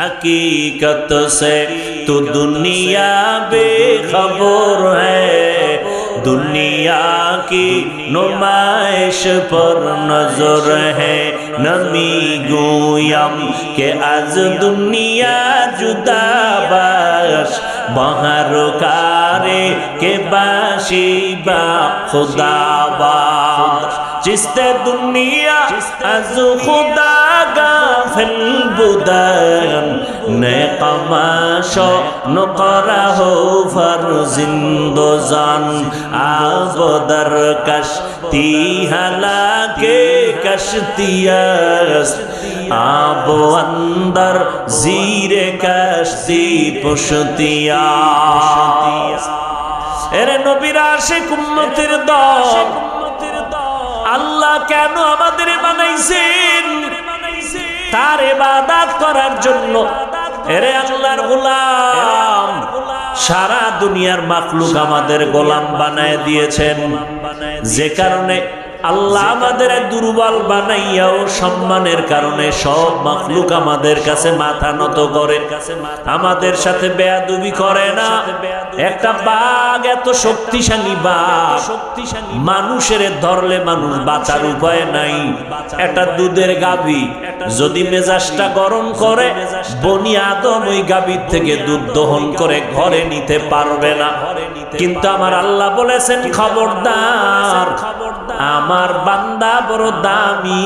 हकीकत से तू दुनिया बेखबर है। दुनिया की नुमाइश पर नजर है, नमी गोयम के आज दुनिया जुदाबाश बहर कारे के बाशी बा खुदाबाश। जिसते दुनिया आज खुदा गाफिल बुदन ने कमाशो नुकरा हो फर्जिंदो जान आबदर कश्ती हलाके कश्तियास आबो अंदर जीरे कश्ती पुश्तियास। एरे नबीर आशिक उम्मतेर दल আল্লাহ কেন আমাদের বানাইছেন? তার ইবাদত করার জন্য। এরে আল্লাহর গোলাম, সারা দুনিয়ার মাখলুক আমাদের গোলাম বানায় দিয়েছেন, যে কারণে আল্লাহ আমাদের দুর্বল বানাইয়াও সম্মানের কারণে সব মাখলুক আমাদের কাছে মাথা নত করে, আমাদের সাথে বেয়াদবি করে না। একটা বাঘ, এত শক্তিশালী বাঘ, মানুষের ধরলে মানুষ বাঁচার উপায় নাই। একটা দুধের গাভী যদি মেজাজটা গরম করে, বনি আদম ওই গাভীর থেকে দুধ দহন করে ঘরে নিতে পারবে না। কিন্তু আমার আল্লাহ বলেছেন, খবরদার, আমার বান্দা বড় দামি,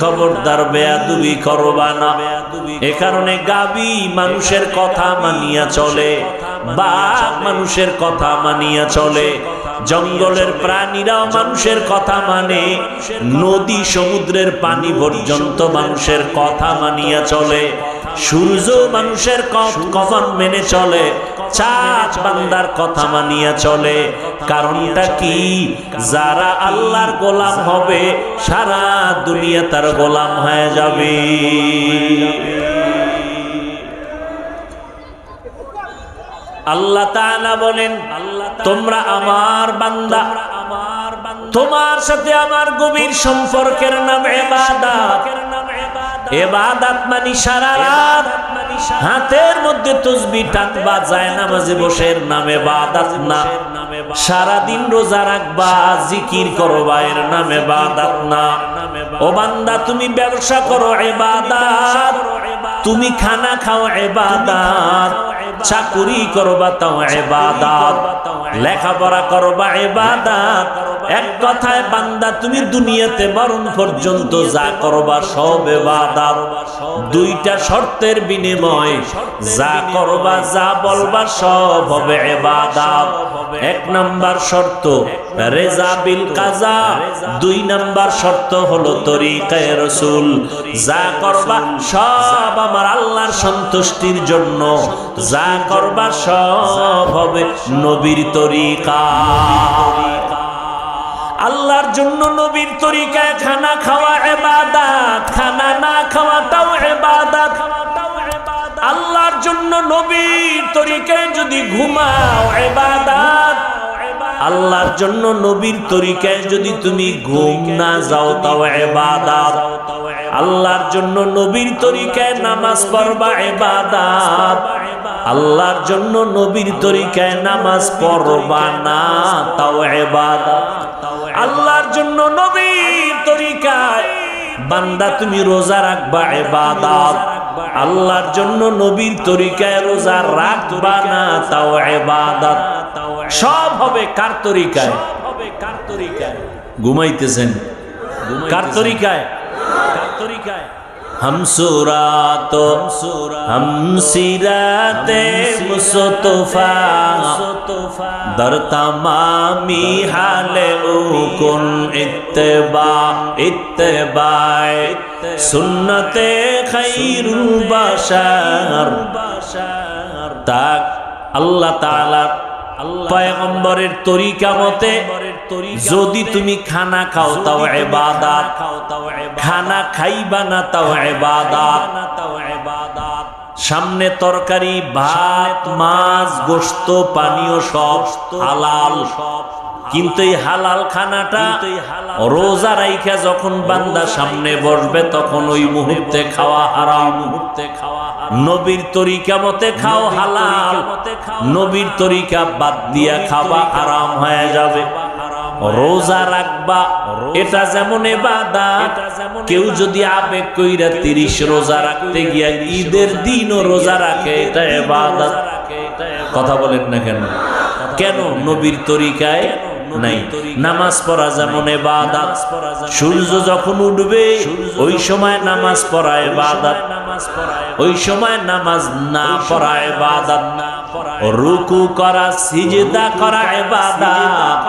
খবরদার বেয়াদবি করবা না। এ কারণে গাভী মানুষের কথা মানিয়া চলে, বাঘ মানুষের কথা মানিয়া চলে, জঙ্গলের প্রাণীরাও মানুষের কথা মানে, নদী সমুদ্রের পানি পর্যন্ত মানুষের কথা মানিয়া চলে, সূর্য মানুষের কথা মেনে চলে, চাঁদ বান্দার কথা মানিয়া চলে। কারণটা কি? যারা আল্লাহর গোলাম হবে সারা দুনিয়া তার গোলাম হয়ে যাবে। আল্লাহ তাআলা বলেন, তোমরা আমার বান্দা, তোমার সাথে আমার গভীর সম্পর্কের নাম ইবাদত। ইবাদত মানে সারা রাত হাতের মধ্যে তাসবিহ টানবা, জায়নামাজে বসে নাম ইবাদত না। সারা দিন রোজা রাখবা, জিকির করবা, এর নাম ইবাদত না। ও বান্দা, তুমি ব্যবসা করো ইবাদত, তুমি খানা খাও ইবাদত, চাকুরি করবা তাও ইবাদত, লেখাপড়া করবা ইবাদত। এক কথায় বান্দা, তুমি দুনিয়াতে মরণ পর্যন্ত যা করবা সব ইবাদত। দুইটা শর্তের বিনিময় যা করবা, যা বলবা সব হবে ইবাদত। এক নাম্বার শর্ত রেজা বিল কাজা, দুই নাম্বার শর্ত হলো তরিকায়ে রাসূল। যা করবা সব আমার আল্লাহর সন্তুষ্টির জন্য, যা করবা সব হবে নবীর তরিকা। আল্লাহর জন্য নবীর তরিকায় খানা খাওয়া ইবাদত, খানা না খাওয়াটাও ইবাদত। আল্লাহর জন্য নবীর তরিকায় যদি ঘুমাও ইবাদত, আল্লাহর জন্য নবীর তরিকায় যদি তুমি ঘুম না যাও তাও ইবাদত। আল্লাহর জন্য নবীর তরিকায় নামাজ পড়বা ইবাদত, আল্লাহর জন্য নবীর তরিকায় নামাজ পড়বা না তাও ইবাদত। আল্লাহর জন্য নবীর তরিকায় বান্দা তুমি রোজা রাখবা ইবাদত, আল্লাহর জন্য নবীর তরিকায় রোজা রাখবা না তাও ইবাদত। সব হবে কার তরিকায়? ঘুমাইতেছেন কার তরিকায়? हम सुरातो हम सिराते मुस्तफा दर तमामी हाले उकुन इत्तबा इत्तबाए सुन्नते खैरुल बशर। ताक अल्लाह ताआला পয়গম্বরের তরিকা মতে যদি তুমি খানা খাও তাও ইবাদত, খানা খাইবা না তাও ইবাদত। সামনে তরকারি, ভাত, মাছ, গোশত, পানীয় সব হালাল, কিন্তু এই হালাল খানাটা রোজা রাইখা যখন বান্দা সামনে বসবে তখন ওই মুহূর্তে খাওয়া হারাম। নবীর তরিকা মতে খাও হালাল, নবীর তরিকা বাদ দিয়া খাওয়া হারাম হয়ে যাবে। রোজা রাখবা এটা যেমন ইবাদত, কেউ যদি আবেগ কইরা 30 রোজা রাখতে গিয়া ঈদের দিনও রোজা রাখে এটা ইবাদত। কথা বলেন না কেন? কেন? নবীর তরিকায় নাই। নামাজ পড়া যেমন ইবাদত, সূর্য যখন উঠবে ওই সময় নামাজ পড়া ইবাদত, ওই সময় নামাজ না পড়া ইবাদত। রুকু করা সিজদা করা ইবাদত।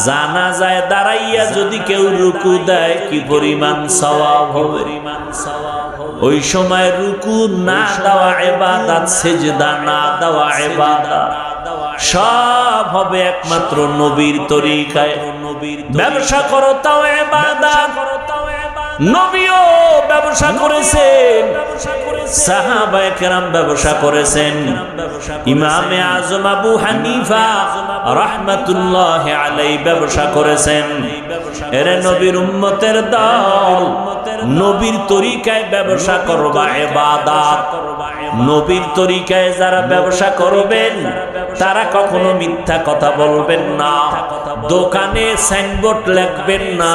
জানাজায় দাঁড়াইয়া যদি কেউ রুকু দেয় কি পরিমাণ সওয়াব হবে। ওই সময় রুকু না দেওয়া ইবাদত, সিজদা না দেওয়া ইবাদত, সব হবে একমাত্র নবীর তরিকায়। ব্যবসা করো তাও ইবাদত। নবীও ব্যবসা করেছেন, সাহাবায়ে কেরাম ব্যবসা করেছেন, ইমামে আজম আবু হানিফা রাহমাতুল্লাহি আলাইহি ব্যবসা করেছেন। এরে নবীর উম্মতের দল, নবীর তরিকায় ব্যবসা করবা ইবাদত। নবীর তরিকায় যারা ব্যবসা করবেন তারা কখনো মিথ্যা কথা বলবেন না, দোকানে সাইনবোর্ড লিখবেন না,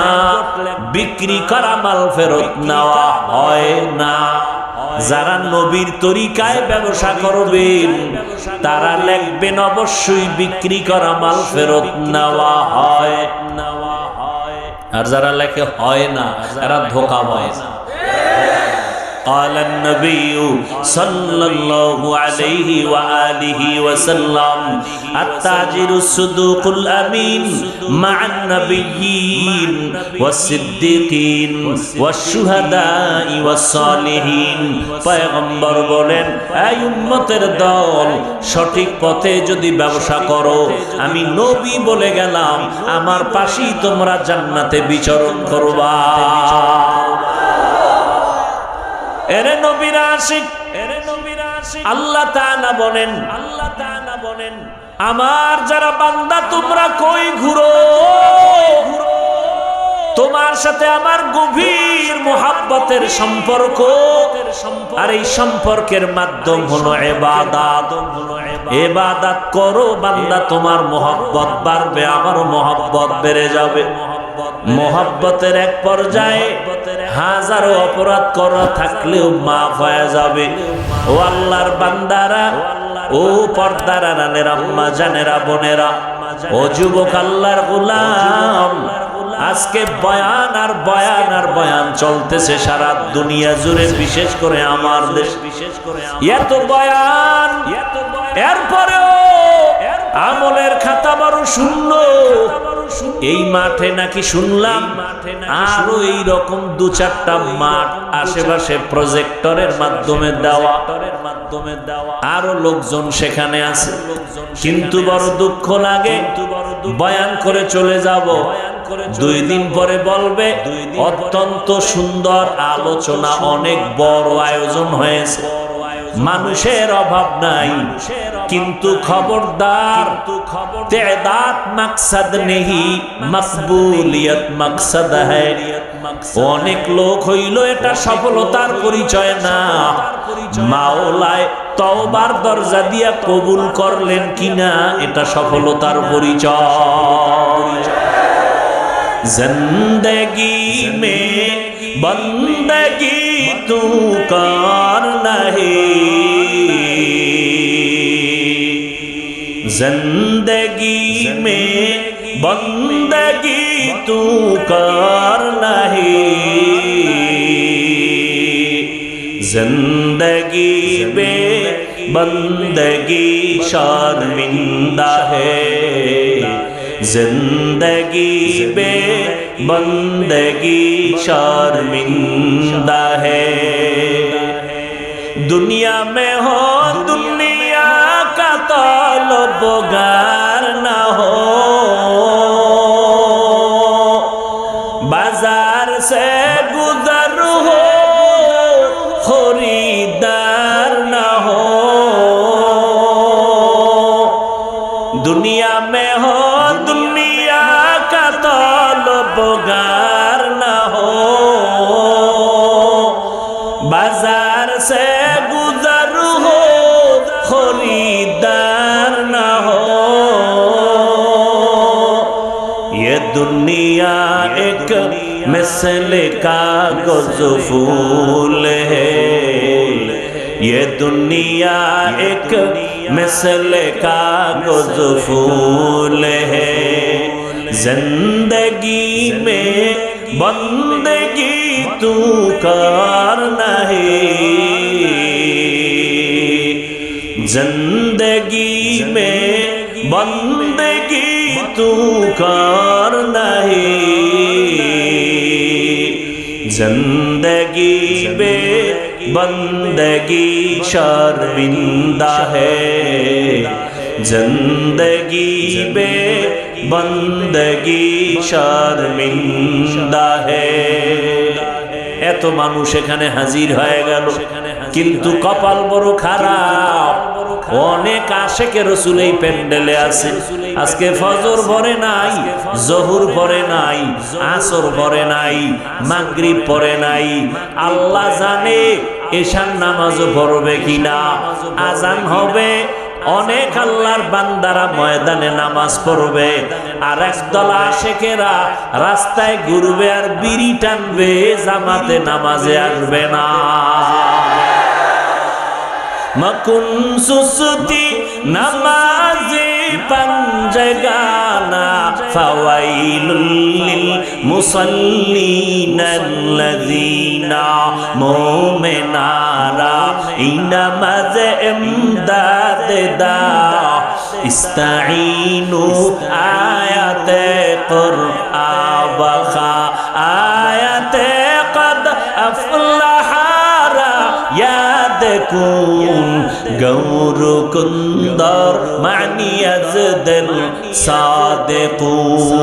বিক্রি করা মাল ফেরত নেওয়া হয় না। যারা নবীর তরিকায় ব্যবসা করবেন তারা লিখবেন অবশ্যই বিক্রি করা মাল ফেরত নেওয়া হয়। আর যারা লেখে হয় না এরা ধোঁকাবাজ। قال النبي صلى الله عليه وآله وسلم التاجر الصدوق الأمين مع النبيين والصديقين والشهداء والصالحين। পয়গম্বর বলেন, এই উম্মতের দল, সঠিক পথে যদি ব্যবসা করো, আমি নবী বলে গেলাম, আমার পাশেই তোমরা জান্নাতে বিচরণ করবা। এরে নবীর আশিক, আল্লাহ তাআলা বলেন, আমার যারা বান্দা তোমরা কই ঘুরো, তোমার সাথে আমার গভীর মুহাব্বতের সম্পর্ক, আর এই সম্পর্কের মাধ্যম হলো ইবাদত। ইবাদত করো বান্দা, তোমার মুহাব্বত বাড়বে, আমার মুহাব্বত বেড়ে যাবে। মোহাব্বতের এক পর্যায়ে হাজারো অপরাধ করা থাকলেও মাফ হয়ে যাবে। ও আল্লাহর বান্দারা, ও পর্দার আড়ালের আম্মা জানেরা, বোনেরা, ও যুবক আল্লাহর গোলাম, আজকে বয়ান আর বয়ান আর বয়ান চলতেছে সারা দুনিয়া জুড়ে, বিশেষ করে আমার দেশ। এত বয়ান, এরপরেও আমলের খাতা বড় শূন্য। এই মাঠে নাকি শুনলাম আরো এইরকম 2-4টা মাঠ আশেপাশে প্রজেক্টরের মাধ্যমে দেওয়া, আরো লোকজন সেখানে আছে। কিন্তু বড় দুঃখ লাগে, বয়ান করে চলে যাব, 2 দিন পরে বলবে অত্যন্ত সুন্দর আলোচনা, অনেক বড় আয়োজন হয়েছে, মানুষের অভাব নাই। কিন্তু খবরদার, তেদাত মাকসাদ নেহি, মকবুলিয়ত মাকসাদ হ্যায়। অনেক লোক হইল এটা সফলতার পরিচয় না। মাওলায় তওবার দরজা দিয়া কবুল করলেন কিনা এটা সফলতার পরিচয়। জিন্দেগি মে বন্দগি তু করনা হে, जिंदगी में बंदगी तू करना है, जिंदगी में बंदगी शर्मिंदा है, जिंदगी में बंदगी शर्मिंदा है। दुनिया में हो दुनिया का तलबगार ना हो, बाजार से गुजर हो खरीदार ना हो। दुनिया में हो दुनिया का तलबगार मिसल कागज फूल है, ये दुनिया एक मिसल कागज फूल है। जिंदगी में बंदगी तू कर नहीं, जिंदगी में बंदगी तू कर नहीं, जिंदगी में बंदगी शर्मिंदा है, जिंदगी में बंदगी शर्मिंदा है। এত মানুষ এখানে হাজির হয়ে গেল, কিন্তু কপাল বড় খারাপ। অনেক আশেকে রসুল এই প্যান্ডেলে আছে, আজকে ফজর পড়ে নাই, জহুর পড়ে নাই, আসর পড়ে নাই, মাগরিব পড়ে নাই। আল্লাহ জানে এশার নামাজও পড়বে কিনা। আজান হবে, অনেক আল্লাহর বান্দারা ময়দানে নামাজ পড়বে, আর একদল আশেকেরা রাস্তায় ঘুরবে আর বিড়ি টানবে, জামাতে নামাজে আসবে না। মকুন সুসুতি নামাজে পাঞ্জগানা, ফাওয়াইলুল লিল মুসাল্লিনাল্লাযীনা মুমিনারা ইনামাজে ইমদাদ দা, ইস্তাঈনু আয়াতে কুরআন ওয়া আয়াতে কদ আফলাহা याद कुन गौर कुंदर मानियज दिल सादिकून।